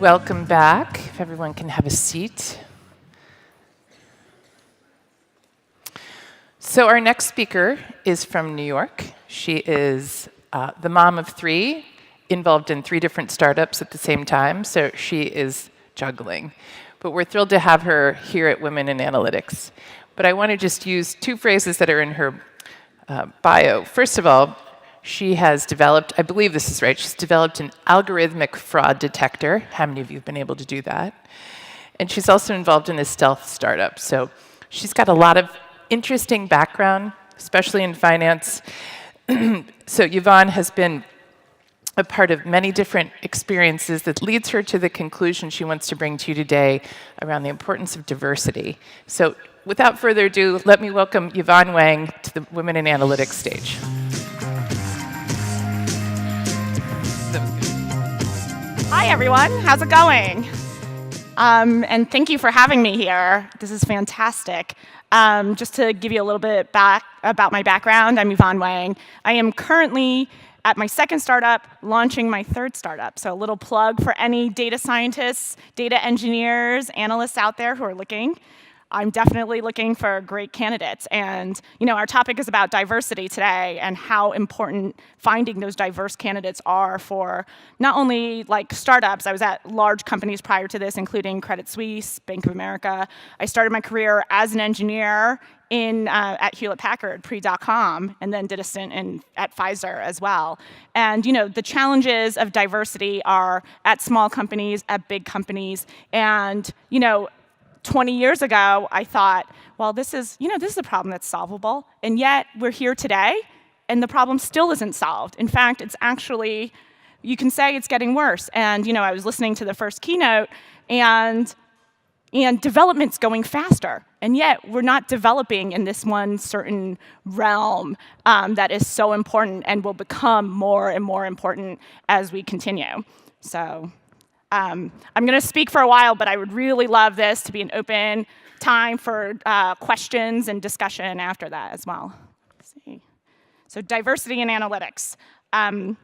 Welcome back. If everyone can have a seat. So our next speaker is from New York. She is the mom of three, involved in 3 different startups at the same time, so she is juggling. But we're thrilled to have her here at Women in Analytics. But I want to just use 2 phrases that are in her bio. First of all, she has developed, I believe this is right, she's developed an algorithmic fraud detector. How many of you have been able to do that? And she's also involved in a stealth startup. So she's got a lot of interesting background, especially in finance. So Yvonne has been a part of many different experiences that leads her to the conclusion she wants to bring to you today around the importance of diversity. So without further ado, let me welcome Yvonne Wang to the Women in Analytics stage. Hi, everyone. How's it going? And thank you for having me here. This is fantastic. Just to give you a little bit back about my background, I'm Yvonne Wang. I am currently at my 2nd startup, launching my 3rd startup. So a little plug for any data scientists, data engineers, analysts out there who are looking. I'm definitely looking for great candidates. And our topic is about diversity today and how important finding those diverse candidates are for not only like startups. I was at large companies prior to this, including Credit Suisse, Bank of America. I started my career as an engineer at Hewlett-Packard, pre.com, and then did a stint at Pfizer as well. And the challenges of diversity are at small companies, at big companies, and 20 years ago, I thought, well, this is a problem that's solvable, and yet we're here today, and the problem still isn't solved. In fact, it's actually, you can say it's getting worse. And I was listening to the first keynote, and development's going faster, and yet we're not developing in this one certain realm that is so important and will become more and more important as we continue. So. I'm going to speak for a while, but I would really love this to be an open time for questions and discussion after that as well. Let's see. So diversity in analytics. I'm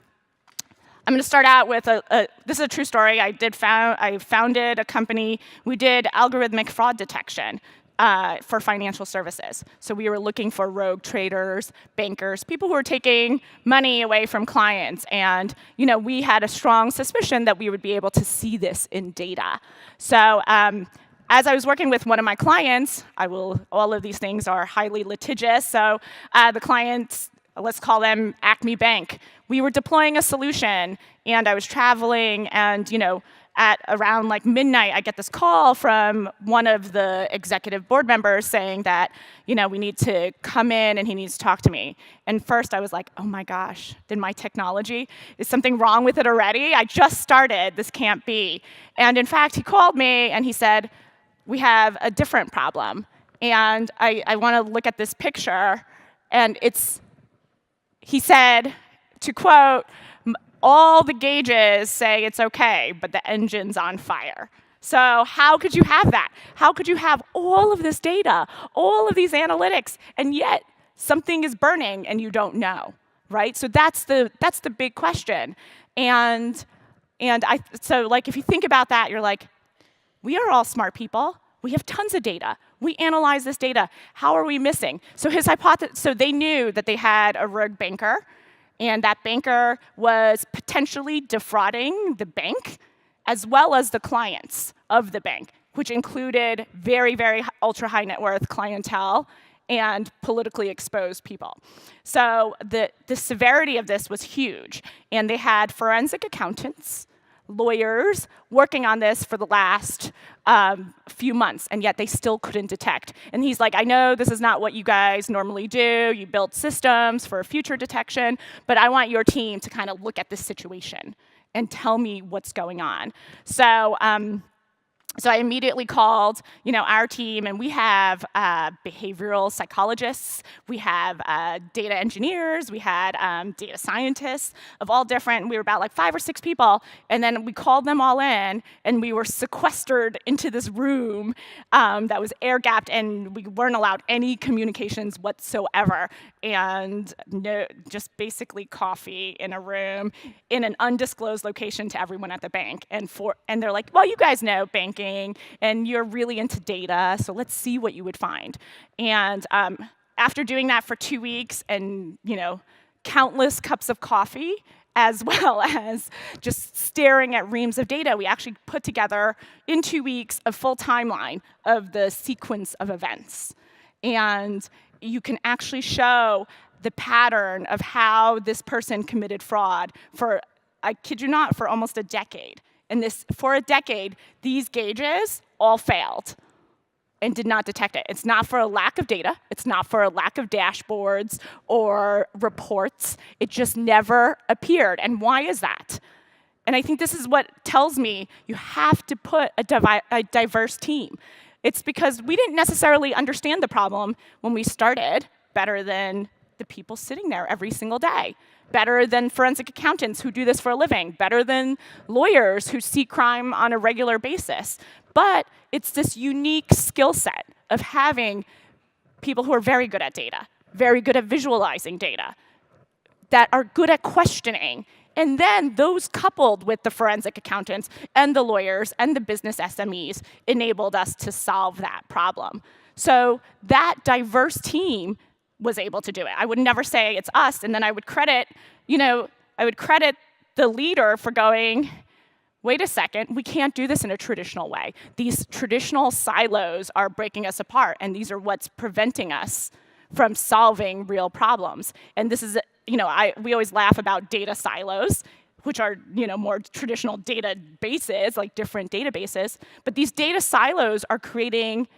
going to start out with this is a true story. I founded a company. We did algorithmic fraud detection for financial services. So we were looking for rogue traders, bankers, people who were taking money away from clients. And we had a strong suspicion that we would be able to see this in data. So as I was working with one of my clients, all of these things are highly litigious. So the clients, let's call them Acme Bank. We were deploying a solution, and I was traveling, and at around like midnight, I get this call from one of the executive board members saying that, we need to come in and he needs to talk to me. And first I was like, oh my gosh, then my technology, is something wrong with it already? I just started, this can't be. And in fact, he called me and he said, we have a different problem. And I want to look at this picture, and he said, to quote, all the gauges say it's okay, but the engine's on fire. So how could you have that? How could you have all of this data, all of these analytics, and yet something is burning and you don't know, right? So that's the big question. So if you think about that, you're like, we are all smart people. We have tons of data. We analyze this data. How are we missing? So so they knew that they had a rogue banker, and that banker was potentially defrauding the bank as well as the clients of the bank, which included very, very ultra high net worth clientele and politically exposed people. So the severity of this was huge. And they had forensic accountants, lawyers working on this for the last few months, and yet they still couldn't detect. And he's like, I know this is not what you guys normally do. You build systems for future detection, but I want your team to kind of look at this situation and tell me what's going on. So So I immediately called, our team, and we have behavioral psychologists, we have data engineers, we had data scientists of all different. We were about like 5 or 6 people, and then we called them all in, and we were sequestered into this room that was air-gapped, and we weren't allowed any communications whatsoever, and just basically coffee in a room in an undisclosed location to everyone at the bank, and they're like, well, you guys know banking, and you're really into data, so let's see what you would find. And after doing that for 2 weeks and countless cups of coffee, as well as just staring at reams of data, we actually put together in 2 weeks a full timeline of the sequence of events. And you can actually show the pattern of how this person committed fraud for, I kid you not, for almost a decade. And for a decade, these gauges all failed and did not detect it. It's not for a lack of data. It's not for a lack of dashboards or reports. It just never appeared. And why is that? And I think this is what tells me you have to put a diverse team. It's because we didn't necessarily understand the problem when we started better than the people sitting there every single day, better than forensic accountants who do this for a living, better than lawyers who see crime on a regular basis. But it's this unique skill set of having people who are very good at data, very good at visualizing data, that are good at questioning. And then those coupled with the forensic accountants and the lawyers and the business SMEs enabled us to solve that problem. So that diverse team was able to do it. I would never say it's us, and then I would credit, the leader for going, wait a second, we can't do this in a traditional way. These traditional silos are breaking us apart, and these are what's preventing us from solving real problems. And this is, we always laugh about data silos, which are, more traditional databases, like different databases. But these data silos are creating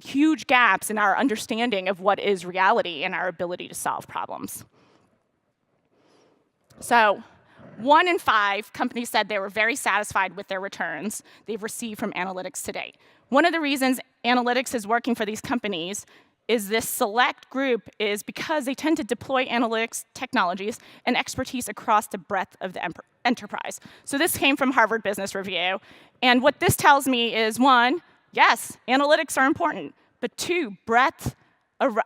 huge gaps in our understanding of what is reality and our ability to solve problems. So 1 in 5 companies said they were very satisfied with their returns they've received from analytics to date. One of the reasons analytics is working for these companies is this select group is because they tend to deploy analytics technologies and expertise across the breadth of the enterprise. So this came from Harvard Business Review. And what this tells me is, 1, yes, analytics are important, but 2, breadth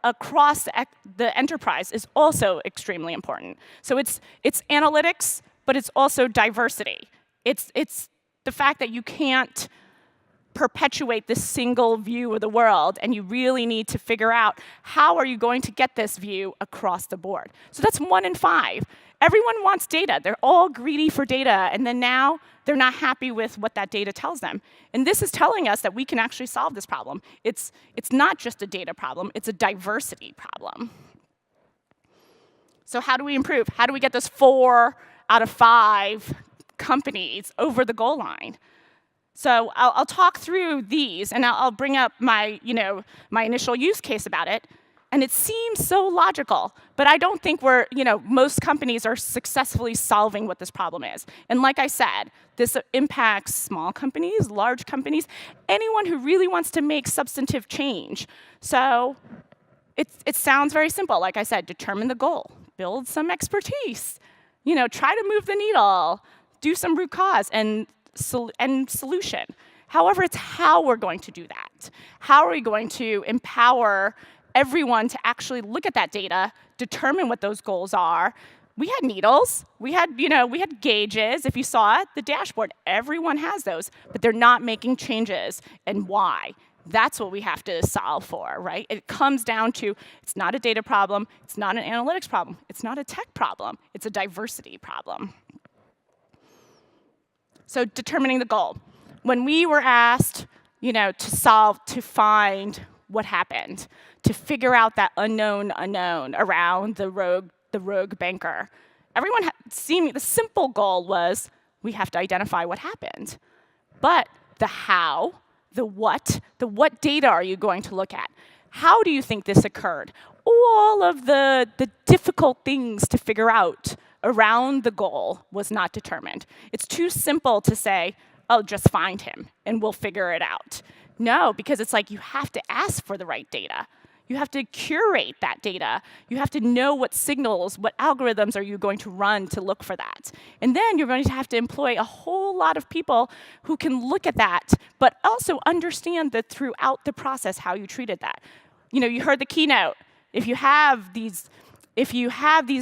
across the enterprise is also extremely important. So it's analytics, but it's also diversity. It's the fact that you can't perpetuate this single view of the world, and you really need to figure out how are you going to get this view across the board. So that's 1 in 5. Everyone wants data. They're all greedy for data, and then now they're not happy with what that data tells them. And this is telling us that we can actually solve this problem. It's not just a data problem, it's a diversity problem. So how do we improve? How do we get those 4 out of 5 companies over the goal line? So I'll talk through these, and I'll bring up my initial use case about it. And it seems so logical, but I don't think most companies are successfully solving what this problem is. And like I said, this impacts small companies, large companies, anyone who really wants to make substantive change. So it sounds very simple. Like I said, determine the goal, build some expertise, try to move the needle, do some root cause and solution. However, it's how we're going to do that. How are we going to empower everyone to actually look at that data, determine what those goals are. We had needles, we had gauges. If you saw it, the dashboard, everyone has those, but they're not making changes. And why? That's what we have to solve for, right? It comes down to, it's not a data problem, it's not an analytics problem, it's not a tech problem, it's a diversity problem. So determining the goal. When we were asked, to find what happened, to figure out that unknown around the rogue banker. Everyone the simple goal was, we have to identify what happened. But the how, the what data are you going to look at? How do you think this occurred? All of the difficult things to figure out around the goal was not determined. It's too simple to say, oh, just find him and we'll figure it out. No, because it's like you have to ask for the right data. You have to curate that data. You have to know what signals, what algorithms are you going to run to look for that. And then you're going to have to employ a whole lot of people who can look at that, but also understand that throughout the process how you treated that. You know, you heard the keynote. If you have these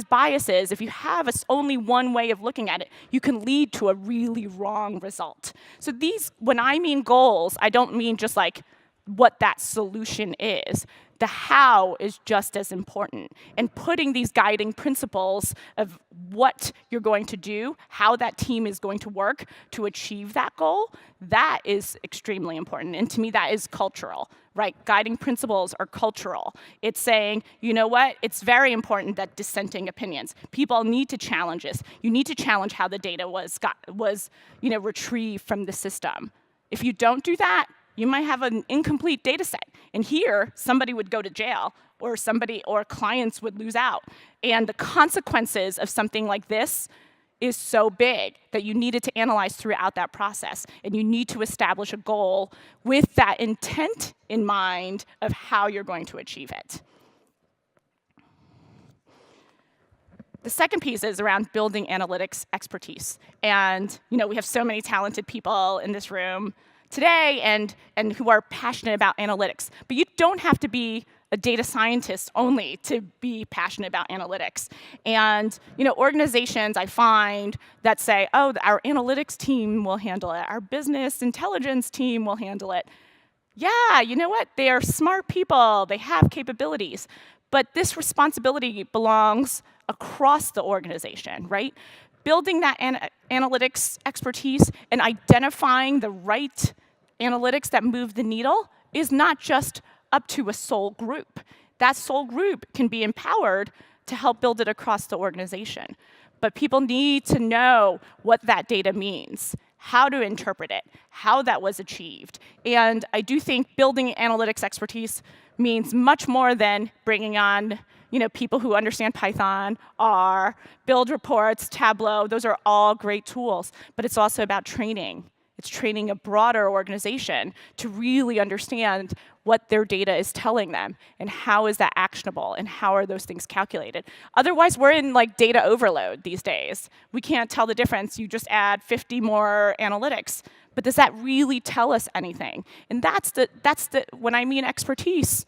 biases, if you have only one way of looking at it, you can lead to a really wrong result. So when I mean goals, I don't mean just like what that solution is. The how is just as important. And putting these guiding principles of what you're going to do, how that team is going to work to achieve that goal, that is extremely important. And to me, that is cultural, right? Guiding principles are cultural. It's saying, you know what? It's very important that dissenting opinions. People need to challenge this. You need to challenge how the data was retrieved from the system. If you don't do that, you might have an incomplete data set. And here, somebody would go to jail, or clients would lose out. And the consequences of something like this is so big that you needed to analyze throughout that process. And you need to establish a goal with that intent in mind of how you're going to achieve it. The second piece is around building analytics expertise. And we have so many talented people in this room today and who are passionate about analytics. But you don't have to be a data scientist only to be passionate about analytics. And organizations I find that say, oh, our analytics team will handle it, our business intelligence team will handle it. Yeah, you know what? They are smart people, they have capabilities. But this responsibility belongs across the organization, right? Building that analytics expertise and identifying the right analytics that move the needle is not just up to a sole group. That sole group can be empowered to help build it across the organization. But people need to know what that data means, how to interpret it, how that was achieved. And I do think building analytics expertise means much more than bringing on people who understand Python, R, build reports, Tableau. Those are all great tools. But it's also about training. It's training a broader organization to really understand what their data is telling them and how is that actionable and how are those things calculated. Otherwise, we're in like data overload these days. We can't tell the difference. You just add 50 more analytics. But does that really tell us anything? And when I mean expertise,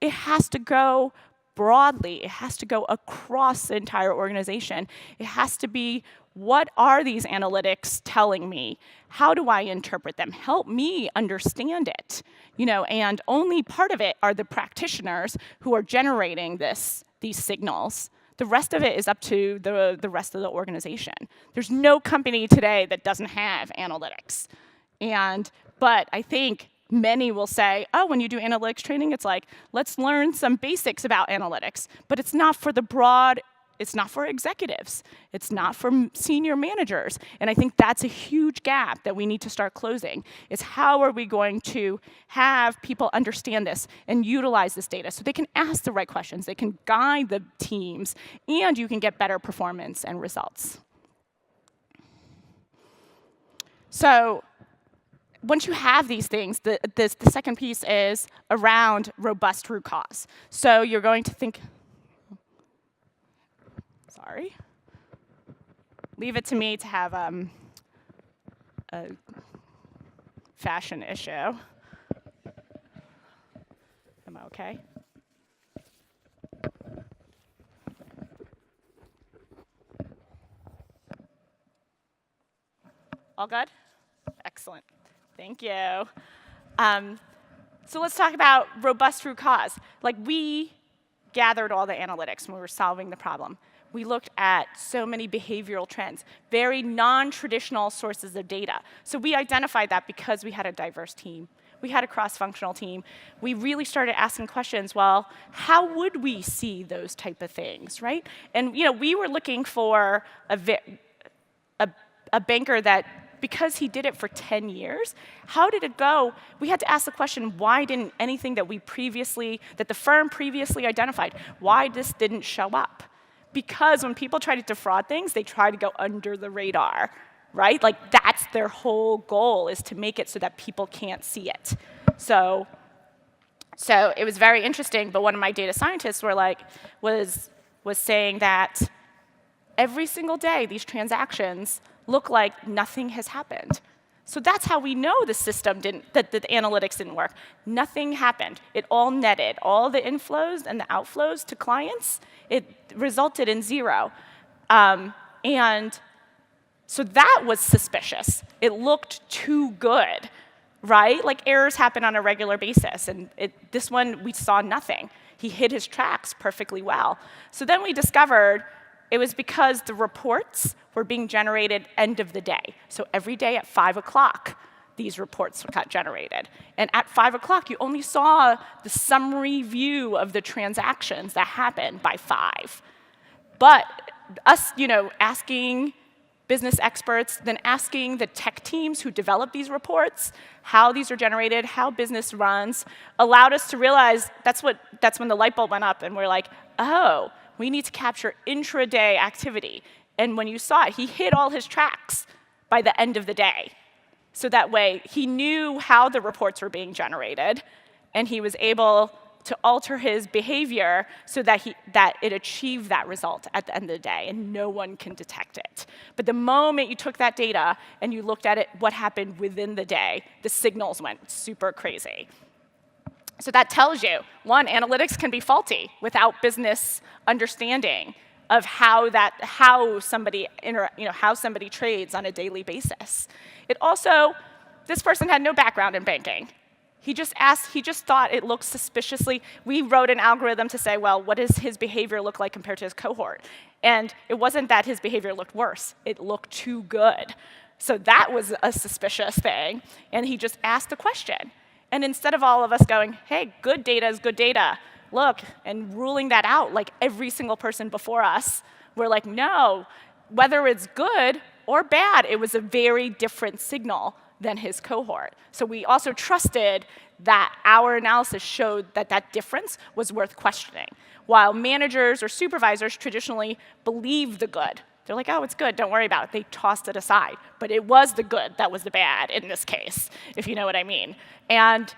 it has to go broadly. It has to go across the entire organization. It has to be, what are these analytics telling me? How do I interpret them? Help me understand it. And only part of it are the practitioners who are generating these signals. The rest of it is up to the rest of the organization. There's no company today that doesn't have analytics. But I think many will say, oh, when you do analytics training, it's like, let's learn some basics about analytics. But it's not for the broad, it's not for executives. It's not for senior managers. And I think that's a huge gap that we need to start closing. Is how are we going to have people understand this and utilize this data so they can ask the right questions, they can guide the teams, and you can get better performance and results. So once you have these things, the second piece is around robust root cause. So you're going to think, sorry, leave it to me to have a fashion issue. Am I okay? All good? Excellent. Thank you. So let's talk about robust root cause. Like, we gathered all the analytics when we were solving the problem. We looked at so many behavioral trends, very non-traditional sources of data. So we identified that because we had a diverse team. We had a cross-functional team. We really started asking questions, well, how would we see those type of things, right? And we were looking for a banker that, because he did it for 10 years, how did it go? We had to ask the question, why didn't anything that the firm previously identified, why this didn't show up? Because when people try to defraud things, they try to go under the radar, right? Like that's their whole goal, is to make it so that people can't see it. So it was very interesting, but one of my data scientists was saying that every single day these transactions look like nothing has happened. So that's how we know the system that the analytics didn't work. Nothing happened. It all netted. All the inflows and the outflows to clients, it resulted in 0. And so that was suspicious. It looked too good, right? Like errors happen on a regular basis. And this one, we saw nothing. He hid his tracks perfectly well. So then we discovered it was because the reports were being generated end of the day. So every day at 5 o'clock, these reports got generated. And at 5 o'clock, you only saw the summary view of the transactions that happened by 5. But us, asking business experts, then asking the tech teams who develop these reports, how these are generated, how business runs, allowed us to realize that's when the light bulb went up, and we're like, oh, we need to capture intraday activity. And when you saw it, he hid all his tracks by the end of the day. So that way, he knew how the reports were being generated, and he was able to alter his behavior so that it achieved that result at the end of the day, and no one can detect it. But the moment you took that data and you looked at it, what happened within the day, the signals went super crazy. So that tells you, one, analytics can be faulty without business understanding of how somebody trades on a daily basis. It also, this person had no background in banking. He just thought it looked suspiciously. We wrote an algorithm to say, well, what does his behavior look like compared to his cohort? And it wasn't that his behavior looked worse. It looked too good. So that was a suspicious thing. And he just asked the question. And instead of all of us going, hey, good data is good data, look, and ruling that out like every single person before us, we're like, no, whether it's good or bad, it was a very different signal than his cohort. So we also trusted that our analysis showed that that difference was worth questioning. While managers or supervisors traditionally believe the good. They're like, oh, it's good, don't worry about it. They tossed it aside. But it was the good that was the bad in this case, if you know what I mean. And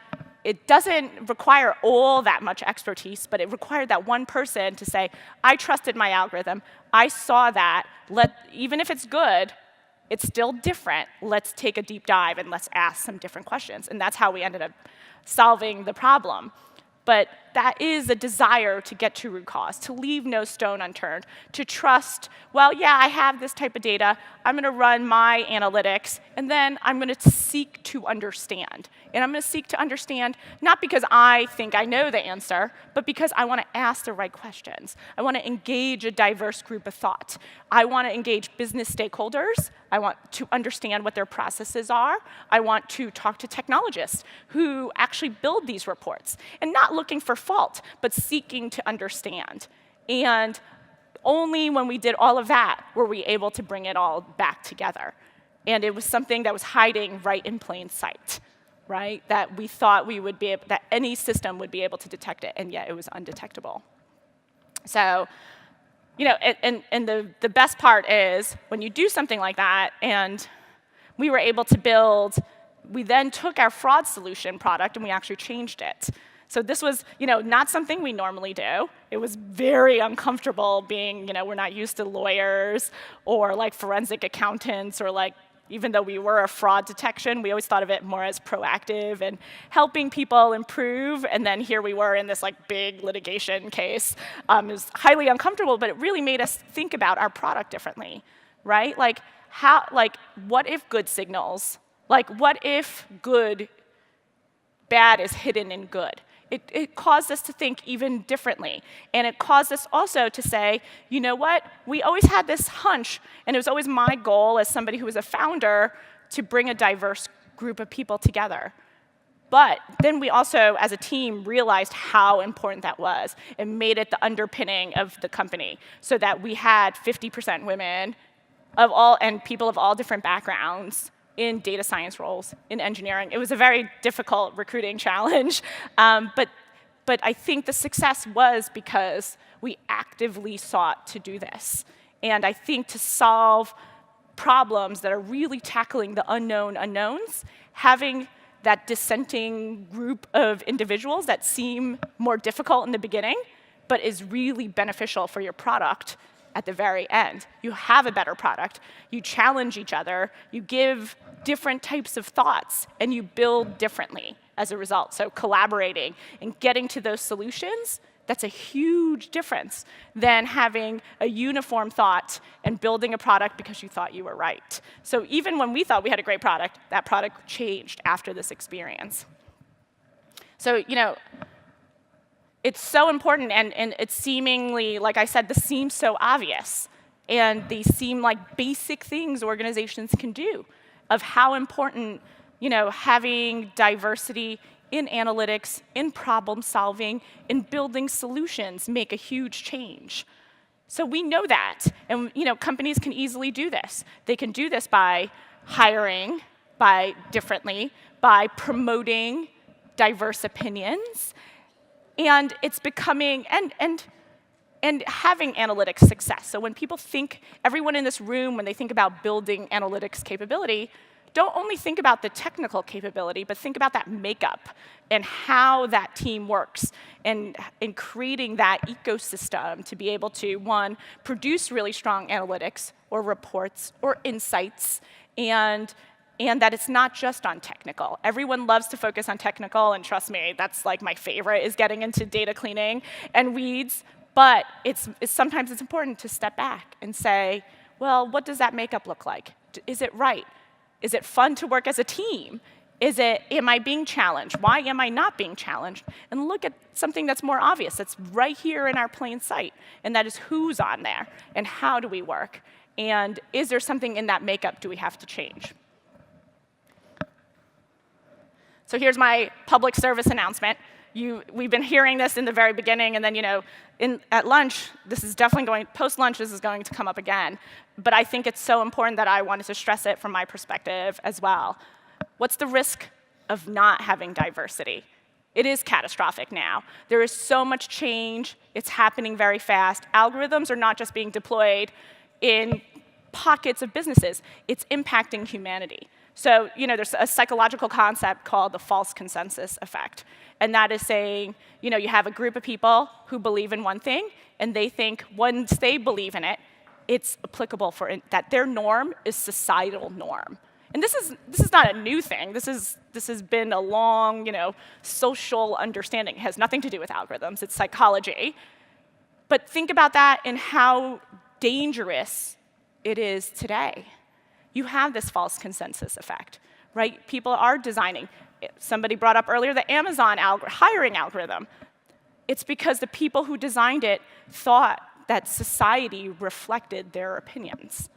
it doesn't require all that much expertise, but it required that one person to say, I trusted my algorithm. I saw that. Even if it's good, it's still different. Let's take a deep dive and let's ask some different questions. And that's how we ended up solving the problem. But that is a desire to get to root cause, to leave no stone unturned, to trust, well, yeah, I have this type of data. I'm going to run my analytics, and then I'm going to seek to understand. And I'm going to seek to understand not because I think I know the answer, but because I want to ask the right questions. I want to engage a diverse group of thought. I want to engage business stakeholders. I want to understand what their processes are. I want to talk to technologists who actually build these reports, and not looking for fault, but seeking to understand. And only when we did all of that were we able to bring it all back together. And it was something that was hiding right in plain sight, right? That we thought that any system would be able to detect it, and yet it was undetectable. So, and the best part is when you do something like that, and we were able to we then took our fraud solution product and we actually changed it. So this was, not something we normally do. It was very uncomfortable being, we're not used to lawyers or like forensic accountants or like, even though we were a fraud detection, we always thought of it more as proactive and helping people improve. And then here we were in this like big litigation case. It was highly uncomfortable, but it really made us think about our product differently, right? What if good signals? What if bad is hidden in good? It caused us to think even differently. And it caused us also to say, you know what? We always had this hunch, and it was always my goal as somebody who was a founder to bring a diverse group of people together. But then we also, as a team, realized how important that was and made it the underpinning of the company so that we had 50% women and people of all different backgrounds in data science roles, in engineering. It was a very difficult recruiting challenge, but I think the success was because we actively sought to do this. And I think to solve problems that are really tackling the unknown unknowns, having that dissenting group of individuals that seem more difficult in the beginning, but is really beneficial for your product at the very end. You have a better product, you challenge each other, you give different types of thoughts, and you build differently as a result. So collaborating and getting to those solutions, that's a huge difference than having a uniform thought and building a product because you thought you were right. So even when we thought we had a great product, that product changed after this experience. So, it's so important, and it's seemingly, like I said, this seems so obvious. And these seem like basic things organizations can do of how important, having diversity in analytics, in problem solving, in building solutions make a huge change. So we know that, and companies can easily do this. They can do this by hiring differently, by promoting diverse opinions, and it's becoming, and having analytics success. So when people think, everyone in this room, when they think about building analytics capability, don't only think about the technical capability, but think about that makeup and how that team works, and in creating that ecosystem to be able to, one, produce really strong analytics or reports or insights, and that it's not just on technical. Everyone loves to focus on technical, and trust me, that's like my favorite, is getting into data cleaning and weeds. But sometimes it's important to step back and say, well, what does that makeup look like? Is it right? Is it fun to work as a team? Am I being challenged? Why am I not being challenged? And look at something that's more obvious, that's right here in our plain sight, and that is who's on there, and how do we work? And is there something in that makeup do we have to change? So here's my public service announcement. We've been hearing this in the very beginning, and then at lunch, this is definitely going, post-lunch, this is going to come up again. But I think it's so important that I wanted to stress it from my perspective as well. What's the risk of not having diversity? It is catastrophic now. There is so much change. It's happening very fast. Algorithms are not just being deployed in pockets of businesses. It's impacting humanity. So there's a psychological concept called the false consensus effect. And that is saying, you have a group of people who believe in one thing, and they think once they believe in it, it's applicable for that their norm is societal norm. And this is not a new thing. This has been a long, social understanding. It has nothing to do with algorithms. It's psychology. But think about that and how dangerous it is today. You have this false consensus effect, right? People are designing. Somebody brought up earlier the Amazon hiring algorithm. It's because the people who designed it thought that society reflected their opinions.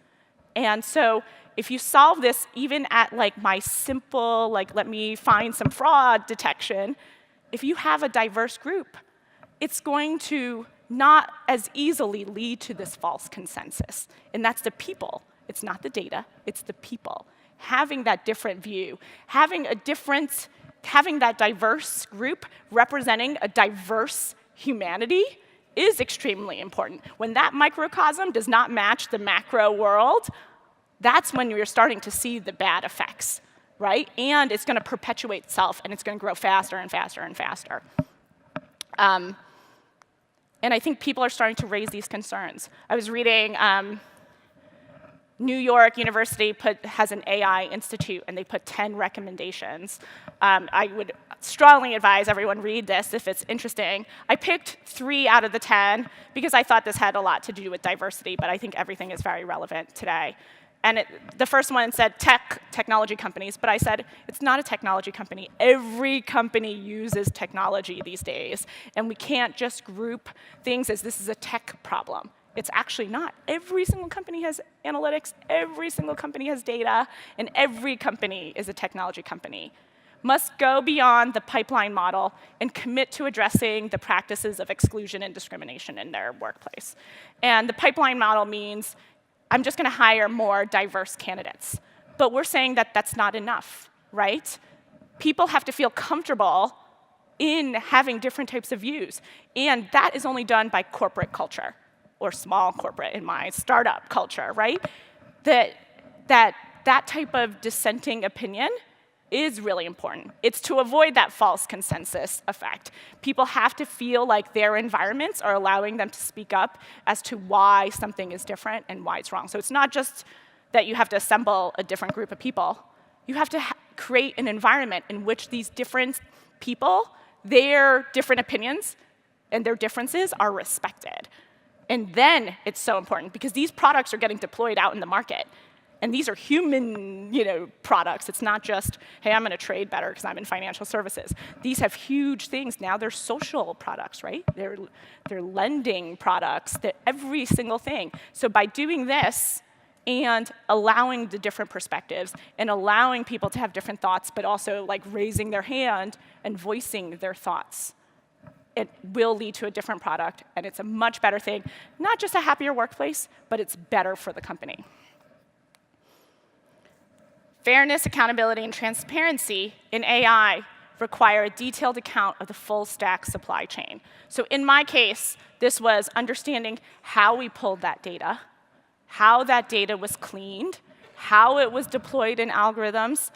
And so if you solve this even at my simple, let me find some fraud detection, if you have a diverse group, it's going to not as easily lead to this false consensus. And that's the people. It's not the data, it's the people. Having that different view, having that diverse group representing a diverse humanity is extremely important. When that microcosm does not match the macro world, that's when you're starting to see the bad effects, right? And it's going to perpetuate itself, and it's going to grow faster and faster and faster. And I think people are starting to raise these concerns. I was reading New York University has an AI institute, and they put 10 recommendations. I would strongly advise everyone read this if it's interesting. I picked 3 out of the 10 because I thought this had a lot to do with diversity, but I think everything is very relevant today. And the first one said technology companies, but I said, it's not a technology company. Every company uses technology these days, and we can't just group things as this is a tech problem. It's actually not. Every single company has analytics, every single company has data, and every company is a technology company. Must go beyond the pipeline model and commit to addressing the practices of exclusion and discrimination in their workplace. And the pipeline model means I'm just going to hire more diverse candidates. But we're saying that that's not enough, right? People have to feel comfortable in having different types of views. And that is only done by corporate culture, or small corporate in my startup culture, right? That that that type of dissenting opinion is really important. It's to avoid that false consensus effect. People have to feel like their environments are allowing them to speak up as to why something is different and why it's wrong. So it's not just that you have to assemble a different group of people. You have to create an environment in which these different people, their different opinions and their differences are respected. And then it's so important because these products are getting deployed out in the market. And these are human, products. It's not just, hey, I'm going to trade better because I'm in financial services. These have huge things. Now they're social products, right? They're lending products, every single thing. So by doing this and allowing the different perspectives and allowing people to have different thoughts, but also like raising their hand and voicing their thoughts, it will lead to a different product. And it's a much better thing. Not just a happier workplace, but it's better for the company. Fairness, accountability, and transparency in AI require a detailed account of the full stack supply chain. So in my case, this was understanding how we pulled that data, how that data was cleaned, how it was deployed in algorithms,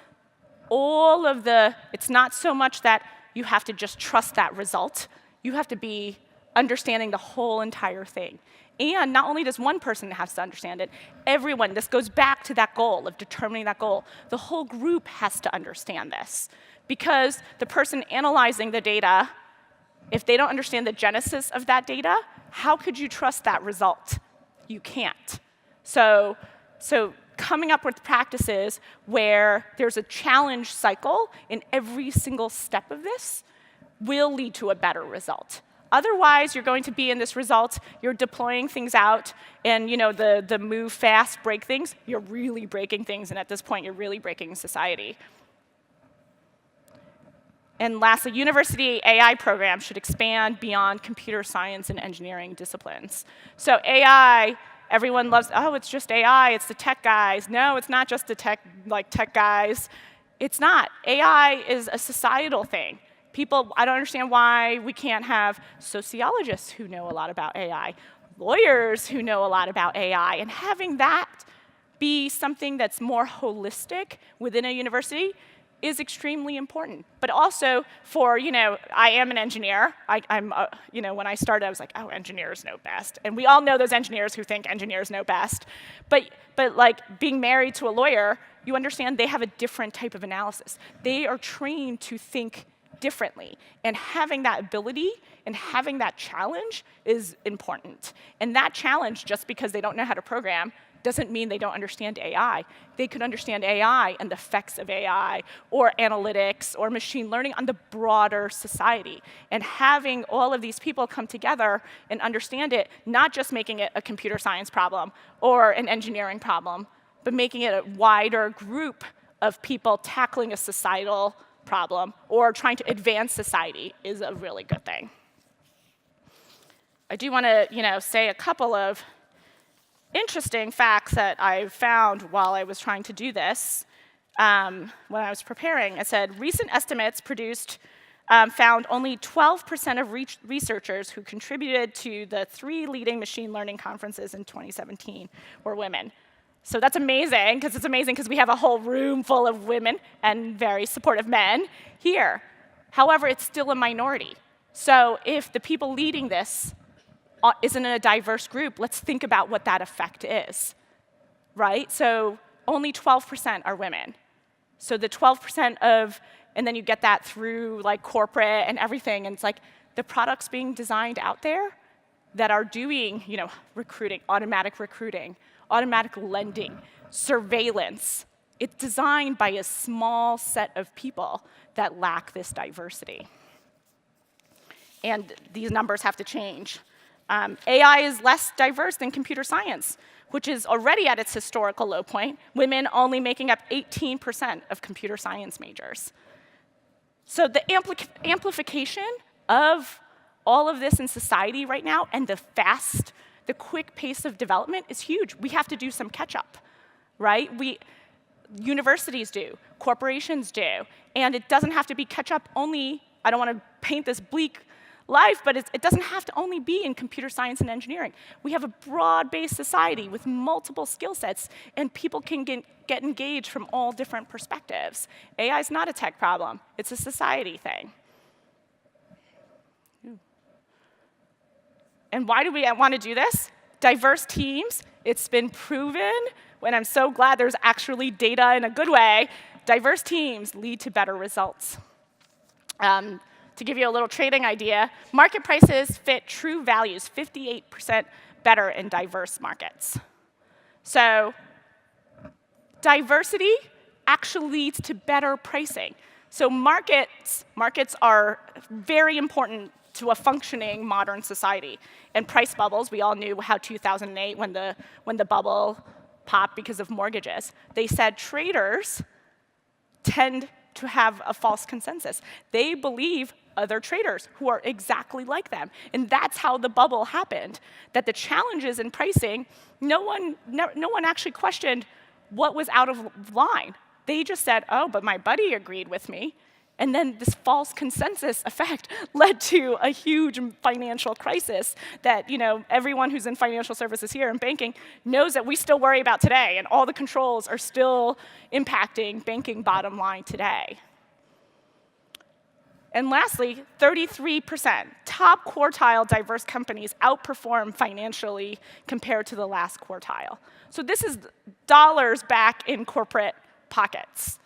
it's not so much that you have to just trust that result. You have to be understanding the whole entire thing. And not only does one person have to understand it, everyone, this goes back to that goal of determining that goal. The whole group has to understand this. Because the person analyzing the data, if they don't understand the genesis of that data, how could you trust that result? You can't. So coming up with practices where there's a challenge cycle in every single step of this will lead to a better result. Otherwise, you're going to be in this result, you're deploying things out, and the move fast, break things, you're really breaking things, and at this point, you're really breaking society. And lastly, university AI programs should expand beyond computer science and engineering disciplines. So AI, everyone loves, oh, it's just AI, it's the tech guys. No, it's not just the tech guys. It's not. AI is a societal thing. I don't understand why we can't have sociologists who know a lot about AI, lawyers who know a lot about AI, and having that be something that's more holistic within a university is extremely important. But also for, I am an engineer. When I started, I was like, oh, engineers know best. And we all know those engineers who think engineers know best. But like being married to a lawyer, you understand they have a different type of analysis. They are trained to think differently. And having that ability and having that challenge is important. And that challenge, just because they don't know how to program, doesn't mean they don't understand AI. They could understand AI and the effects of AI, or analytics, or machine learning on the broader society. And having all of these people come together and understand it, not just making it a computer science problem or an engineering problem, but making it a wider group of people tackling a societal problem or trying to advance society is a really good thing. I do want to, say a couple of interesting facts that I found while I was trying to do this. When I was preparing, I said recent estimates produced found only 12% of researchers who contributed to the 3 leading machine learning conferences in 2017 were women. So that's amazing, because we have a whole room full of women and very supportive men here. However, it's still a minority. So if the people leading this isn't in a diverse group, let's think about what that effect is, right? So only 12% are women. So the 12% and then you get that through like corporate and everything, and it's like the products being designed out there that are doing, recruiting, automatic lending, surveillance. It's designed by a small set of people that lack this diversity. And these numbers have to change. AI is less diverse than computer science, which is already at its historical low point, women only making up 18% of computer science majors. So the amplification of all of this in society right now and the quick pace of development is huge. We have to do some catch-up, right? Universities do, corporations do, and it doesn't have to be catch-up only. I don't want to paint this bleak life, but it doesn't have to only be in computer science and engineering. We have a broad-based society with multiple skill sets, and people can get engaged from all different perspectives. AI is not a tech problem. It's a society thing. And why do we want to do this? Diverse teams, it's been proven, and I'm so glad there's actually data in a good way, diverse teams lead to better results. To give you a little trading idea, market prices fit true values 58% better in diverse markets. So diversity actually leads to better pricing. So markets are very important to a functioning modern society. And price bubbles, we all knew how 2008, when the bubble popped because of mortgages. They said traders tend to have a false consensus. They believe other traders who are exactly like them. And that's how the bubble happened. That the challenges in pricing, no one actually questioned what was out of line. They just said, oh, but my buddy agreed with me. And then this false consensus effect led to a huge financial crisis that everyone who's in financial services here and banking knows that we still worry about today, and all the controls are still impacting banking bottom line today. And lastly, 33%, top quartile diverse companies outperform financially compared to the last quartile. So this is dollars back in corporate pockets.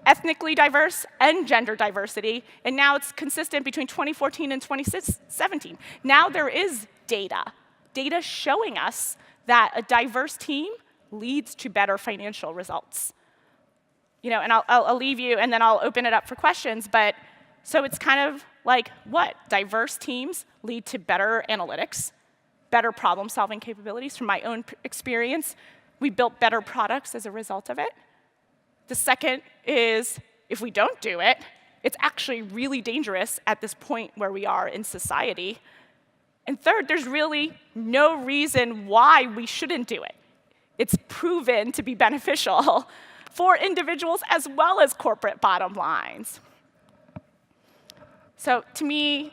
Ethnically diverse and gender diversity, and now it's consistent between 2014 and 2017. Now there is data showing us that a diverse team leads to better financial results. And I'll leave you, and then I'll open it up for questions, but so it's kind of like what? Diverse teams lead to better analytics, better problem-solving capabilities. From my own experience, we built better products as a result of it. The second is, if we don't do it, it's actually really dangerous at this point where we are in society. And third, there's really no reason why we shouldn't do it. It's proven to be beneficial for individuals as well as corporate bottom lines. So to me,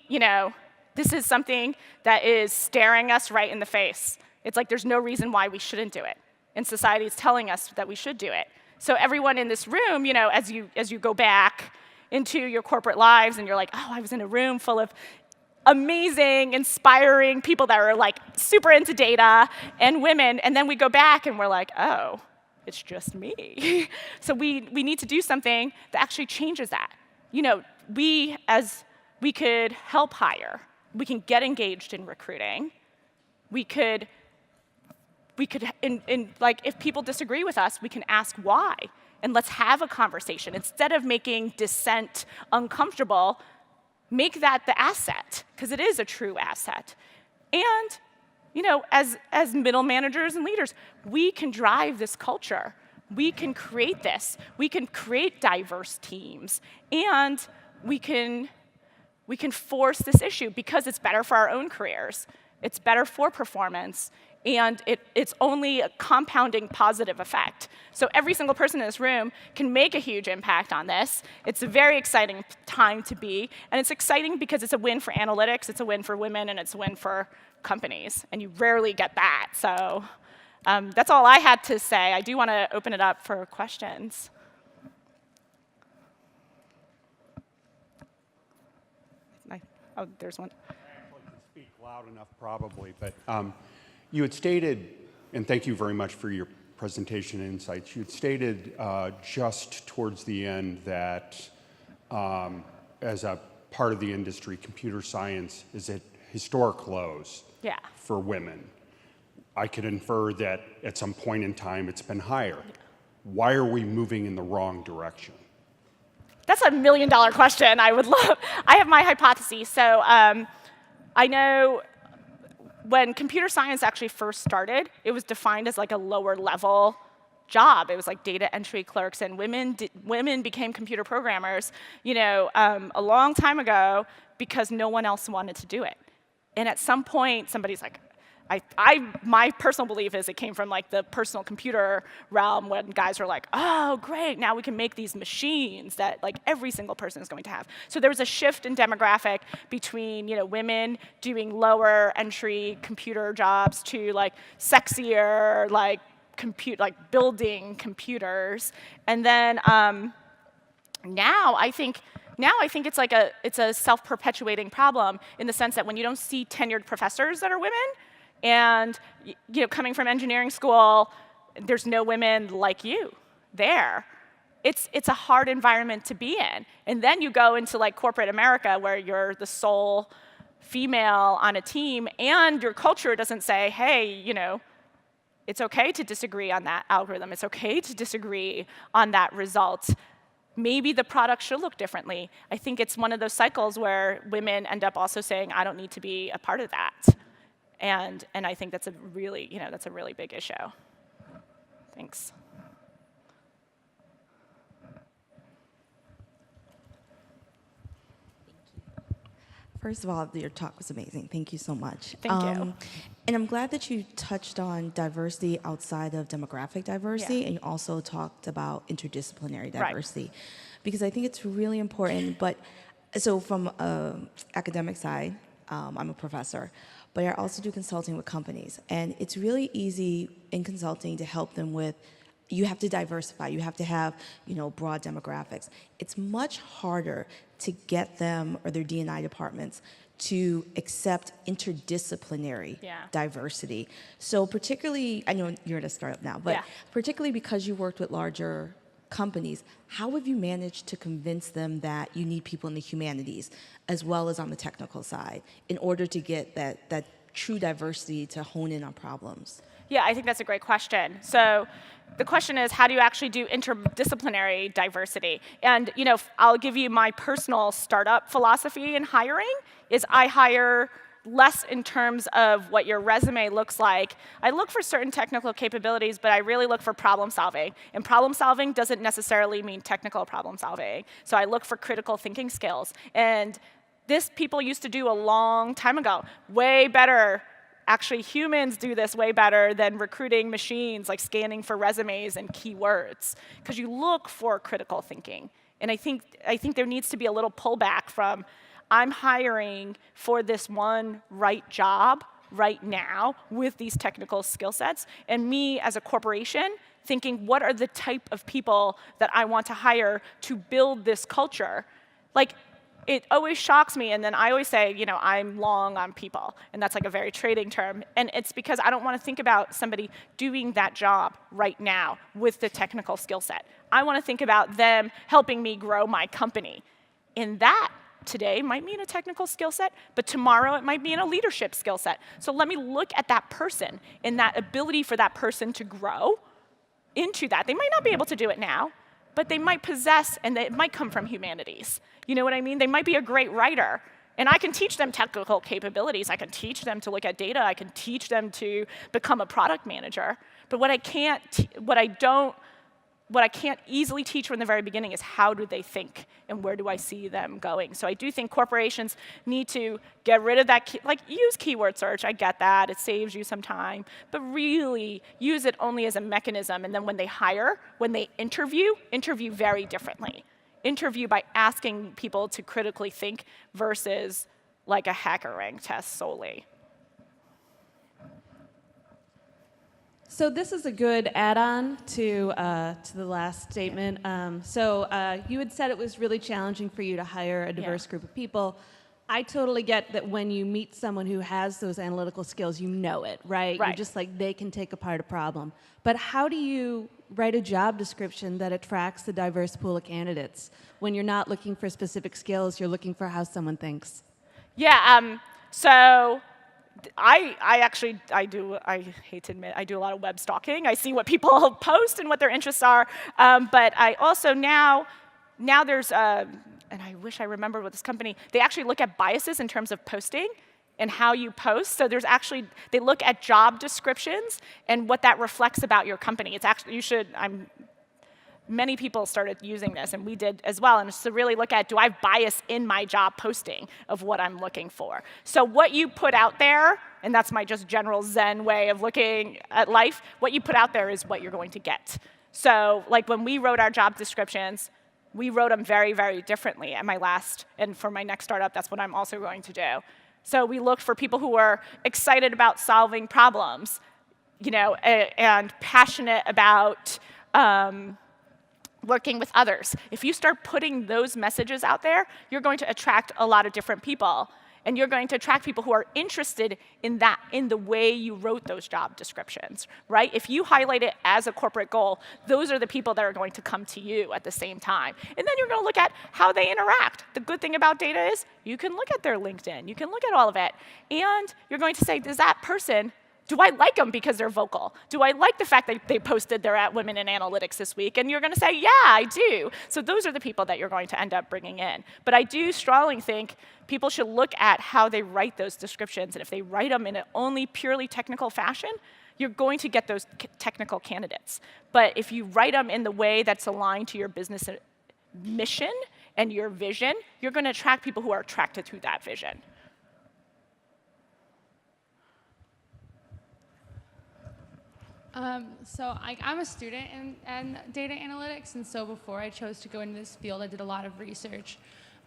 this is something that is staring us right in the face. It's like there's no reason why we shouldn't do it. And society is telling us that we should do it. So everyone in this room, as you go back into your corporate lives and you're like, oh, I was in a room full of amazing, inspiring people that are like super into data and women, and then we go back and we're like, oh, it's just me. So we need to do something that actually changes that. We could help hire. We can get engaged in recruiting. We could, if people disagree with us, we can ask why, and let's have a conversation. Instead of making dissent uncomfortable, make that the asset, because it is a true asset. And, as middle managers and leaders, we can drive this culture. We can create this. We can create diverse teams, and we can force this issue because it's better for our own careers. It's better for performance. And it's only a compounding positive effect. So every single person in this room can make a huge impact on this. It's a very exciting time to be. And it's exciting because it's a win for analytics, it's a win for women, and it's a win for companies. And you rarely get that. So that's all I had to say. I do want to open it up for questions. Oh, there's one. I actually can speak loud enough probably, but you had stated, and thank you very much for your presentation and insights, you had stated just towards the end that as a part of the industry, computer science is at historic lows for women. I could infer that at some point in time it's been higher. Why are we moving in the wrong direction? That's $1 million question. I have my hypothesis. So I know when computer science actually first started, it was defined as like a lower level job. It was like data entry clerks, and women became computer programmers, a long time ago because no one else wanted to do it. And at some point, somebody's like, my personal belief is it came from like the personal computer realm when guys were like, oh, great, now we can make these machines that like every single person is going to have. So there was a shift in demographic between women doing lower entry computer jobs to like sexier like building computers, and then now I think it's a self-perpetuating problem in the sense that when you don't see tenured professors that are women, and coming from engineering school, there's no women like you there. It's a hard environment to be in. And then you go into like corporate America where you're the sole female on a team, and your culture doesn't say, hey, it's okay to disagree on that algorithm. It's okay to disagree on that result. Maybe the product should look differently. I think it's one of those cycles where women end up also saying, I don't need to be a part of that. And I think that's a really big issue. Thanks. First of all, your talk was amazing. Thank you so much. Thank you. And I'm glad that you touched on diversity outside of demographic diversity, and you also talked about interdisciplinary diversity, right. Because I think it's really important. But so from academic side, I'm a professor, but I also do consulting with companies, and it's really easy in consulting to help them with. You have to diversify. You have to have, broad demographics. It's much harder to get them or their D&I departments to accept interdisciplinary diversity. So particularly, I know you're at a startup now, but particularly because you worked with larger companies, how have you managed to convince them that you need people in the humanities as well as on the technical side in order to get that true diversity to hone in on problems? Yeah, I think that's a great question. So the question is, how do you actually do interdisciplinary diversity? And I'll give you my personal startup philosophy in hiring, is I hire less in terms of what your resume looks like. I look for certain technical capabilities, but I really look for problem solving. And problem solving doesn't necessarily mean technical problem solving. So I look for critical thinking skills. And this people used to do a long time ago, way better. Actually, humans do this way better than recruiting machines, like scanning for resumes and keywords, because you look for critical thinking. And I think there needs to be a little pullback from, I'm hiring for this one right job right now with these technical skill sets, and me as a corporation thinking, what are the type of people that I want to hire to build this culture? Like, it always shocks me, and then I always say, I'm long on people, and that's like a very trading term, and it's because I don't want to think about somebody doing that job right now with the technical skill set. I want to think about them helping me grow my company. And that today might mean a technical skill set, but tomorrow it might be in a leadership skill set. So let me look at that person and that ability for that person to grow into that. They might not be able to do it now, but they might possess, and it might come from humanities. You know what I mean? They might be a great writer, and I can teach them technical capabilities. I can teach them to look at data. I can teach them to become a product manager. But what I can't easily teach from the very beginning is how do they think and where do I see them going. So I do think corporations need to get rid of that, use keyword search. I get that, it saves you some time, but really use it only as a mechanism. And then when they hire, when they interview very differently. Interview by asking people to critically think versus like a hacker rank test solely. So this is a good add-on to the last statement. You had said it was really challenging for you to hire a diverse group of people. I totally get that when you meet someone who has those analytical skills, you know it, right? You're just like, they can take apart a problem. But how do you write a job description that attracts a diverse pool of candidates when you're not looking for specific skills, you're looking for how someone thinks? Yeah, so I hate to admit, I do a lot of web stalking. I see what people post and what their interests are. But I also now there's, and I wish I remembered what this company, they actually look at biases in terms of posting and how you post. So they look at job descriptions and what that reflects about your company. It's actually, many people started using this, and we did as well, and it's to really look at, do I have bias in my job posting of what I'm looking for? So what you put out there, and that's my just general Zen way of looking at life, what you put out there is what you're going to get. So like when we wrote our job descriptions, we wrote them very, very differently at my last, and for my next startup, that's what I'm also going to do. So we looked for people who were excited about solving problems, you know, and passionate about working with others. If you start putting those messages out there, you're going to attract a lot of different people. And you're going to attract people who are interested in that, in the way you wrote those job descriptions, right? If you highlight it as a corporate goal, those are the people that are going to come to you at the same time. And then you're going to look at how they interact. The good thing about data is you can look at their LinkedIn. You can look at all of it. And you're going to say, does that person, do I like them because they're vocal? Do I like the fact that they posted they're at Women in Analytics this week? And you're going to say, yeah, I do. So those are the people that you're going to end up bringing in. But I do strongly think people should look at how they write those descriptions. And if they write them in an only purely technical fashion, you're going to get those technical candidates. But if you write them in the way that's aligned to your business mission and your vision, you're going to attract people who are attracted to that vision. I'm a student in data analytics, and so before I chose to go into this field, I did a lot of research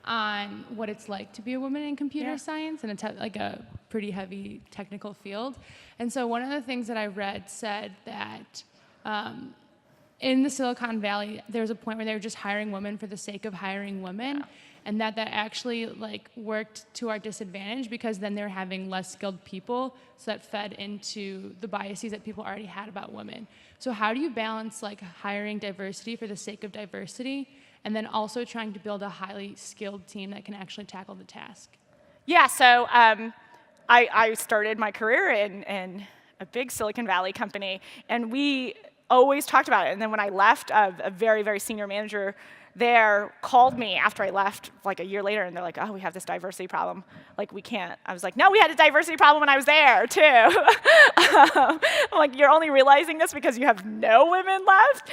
on what it's like to be a woman in computer science, and it's like a pretty heavy technical field. And so one of the things that I read said that in the Silicon Valley, there was a point where they were just hiring women for the sake of hiring women, and that actually like worked to our disadvantage because then they were having less skilled people, so that fed into the biases that people already had about women. So how do you balance like hiring diversity for the sake of diversity and then also trying to build a highly skilled team that can actually tackle the task? Yeah, so I started my career in a big Silicon Valley company, and we always talked about it. And then when I left, a very, very senior manager there called me after I left like a year later, and they're like, oh, we have this diversity problem. Like, we can't. I was like, no, we had a diversity problem when I was there, too. I'm like, you're only realizing this because you have no women left?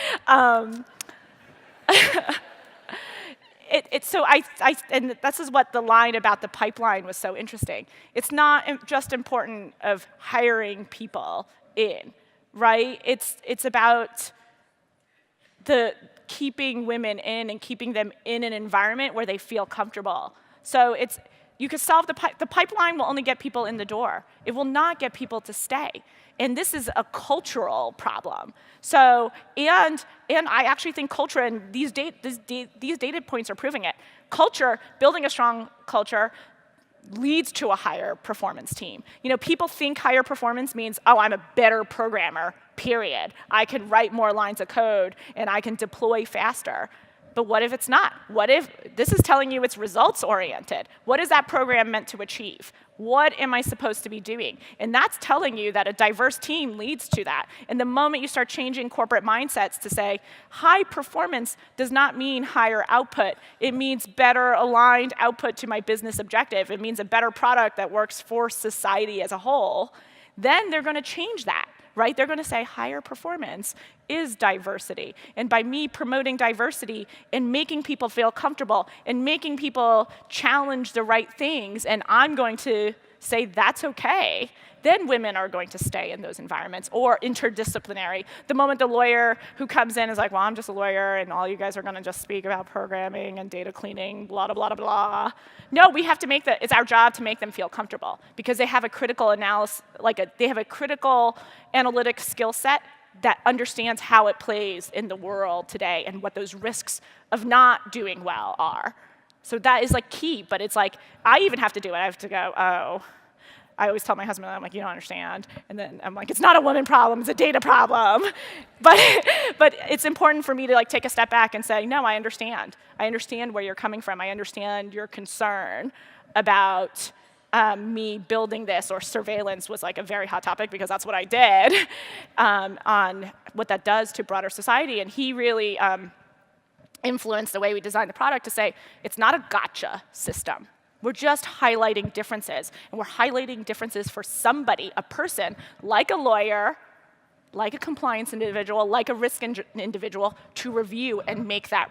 And this is what the line about the pipeline was so interesting. It's not just important of hiring people in, right? It's about the keeping women in and keeping them in an environment where they feel comfortable. So you could solve the pipeline will only get people in the door. It will not get people to stay. And this is a cultural problem. So, and I actually think culture, and these data points are proving it. Culture, building a strong culture, leads to a higher performance team. You know, people think higher performance means, oh, I'm a better programmer, period. I can write more lines of code, and I can deploy faster. But what if it's not? What if this is telling you it's results-oriented? What is that program meant to achieve? What am I supposed to be doing? And that's telling you that a diverse team leads to that. And the moment you start changing corporate mindsets to say, high performance does not mean higher output. It means better aligned output to my business objective. It means a better product that works for society as a whole. Then they're going to change that. Right? They're going to say higher performance is diversity. And by me promoting diversity and making people feel comfortable and making people challenge the right things, and I'm going to say that's okay, then women are going to stay in those environments. Or interdisciplinary. The moment the lawyer who comes in is like, well, I'm just a lawyer, and all you guys are going to just speak about programming and data cleaning, blah, blah, blah, blah. No, we have to it's our job to make them feel comfortable because they have a critical analysis, they have a critical analytic skill set that understands how it plays in the world today and what those risks of not doing well are. So that is like key, but it's like, I even have to do it. I have to go, oh. I always tell my husband, I'm like, you don't understand. And then I'm like, it's not a woman problem, it's a data problem. But it's important for me to like take a step back and say, no, I understand. I understand where you're coming from. I understand your concern about me building this, or surveillance was like a very hot topic because that's what I did, on what that does to broader society. And he really influenced the way we designed the product to say, it's not a gotcha system. We're just highlighting differences. And we're highlighting differences for somebody, a person, like a lawyer, like a compliance individual, like a risk individual, to review and make that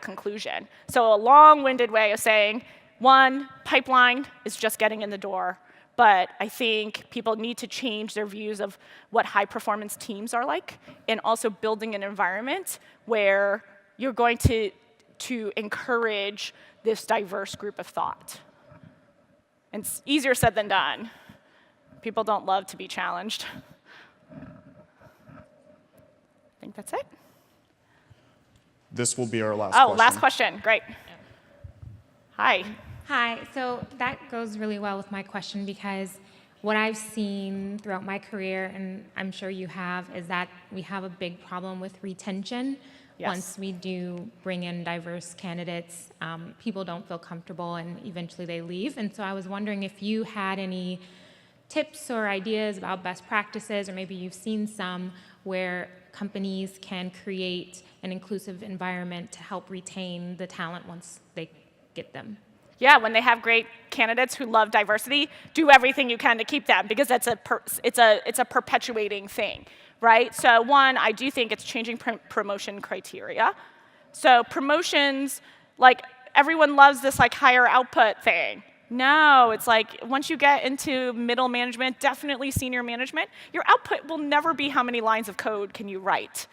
conclusion. So a long-winded way of saying, one, pipeline is just getting in the door. But I think people need to change their views of what high-performance teams are like, and also building an environment where you're going to encourage this diverse group of thought. And it's easier said than done. People don't love to be challenged. I think that's it. This will be our last question. Oh, last question. Great. Hi. Hi, so that goes really well with my question because what I've seen throughout my career, and I'm sure you have, is that we have a big problem with retention. Yes. Once we do bring in diverse candidates, people don't feel comfortable and eventually they leave. And so I was wondering if you had any tips or ideas about best practices, or maybe you've seen some where companies can create an inclusive environment to help retain the talent once they get them. Yeah, when they have great candidates who love diversity, do everything you can to keep them, because it's a perpetuating thing, right? So one, I do think it's changing promotion criteria. So promotions, like everyone loves this like higher output thing. No, it's like once you get into middle management, definitely senior management, your output will never be how many lines of code can you write,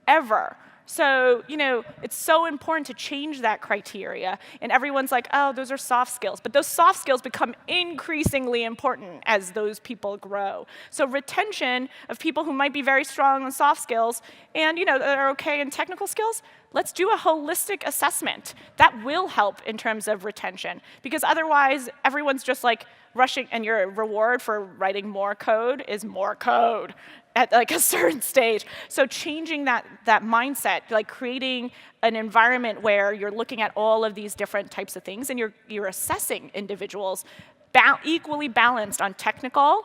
ever. So, it's so important to change that criteria. And everyone's like, oh, those are soft skills. But those soft skills become increasingly important as those people grow. So retention of people who might be very strong on soft skills and, that are okay in technical skills, let's do a holistic assessment. That will help in terms of retention. Because otherwise, everyone's just like rushing, and your reward for writing more code is more code at like a certain stage. So changing that mindset, like creating an environment where you're looking at all of these different types of things and you're assessing individuals equally balanced on technical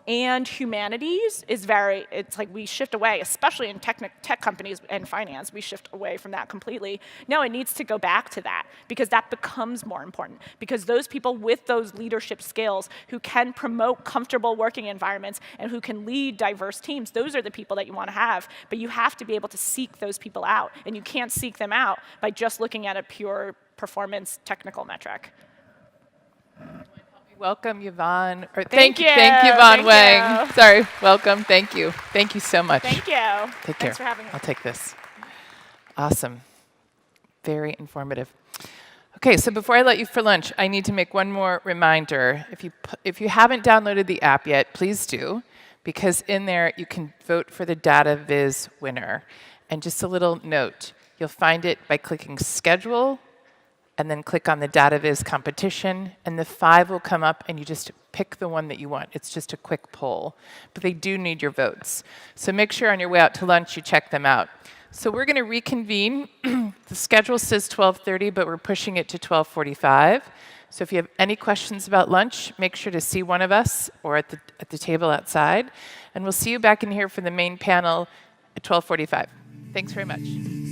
and humanities it's like we shift away, especially in tech companies and finance, we shift away from that completely. No, it needs to go back to that because that becomes more important, because those people with those leadership skills who can promote comfortable working environments and who can lead diverse teams, those are the people that you want to have. But you have to be able to seek those people out, and you can't seek them out by just looking at a pure performance technical metric. Welcome, Yvonne. Or Thank you. Thank you, Yvonne Thank Wang. you. Sorry, welcome. Thank you. Thank you so much. Thank you. Take care. Thanks for having me. I'll take this. Awesome. Very informative. Okay, so before I let you for lunch, I need to make one more reminder. If you haven't downloaded the app yet, please do, because in there you can vote for the Data Viz winner. And just a little note, you'll find it by clicking Schedule, and then click on the Data Viz competition, and the 5 will come up, and you just pick the one that you want. It's just a quick poll, but they do need your votes. So make sure on your way out to lunch you check them out. So we're going to reconvene. The schedule says 12:30, but we're pushing it to 12:45. So if you have any questions about lunch, make sure to see one of us or at the table outside, and we'll see you back in here for the main panel at 12:45. Thanks very much.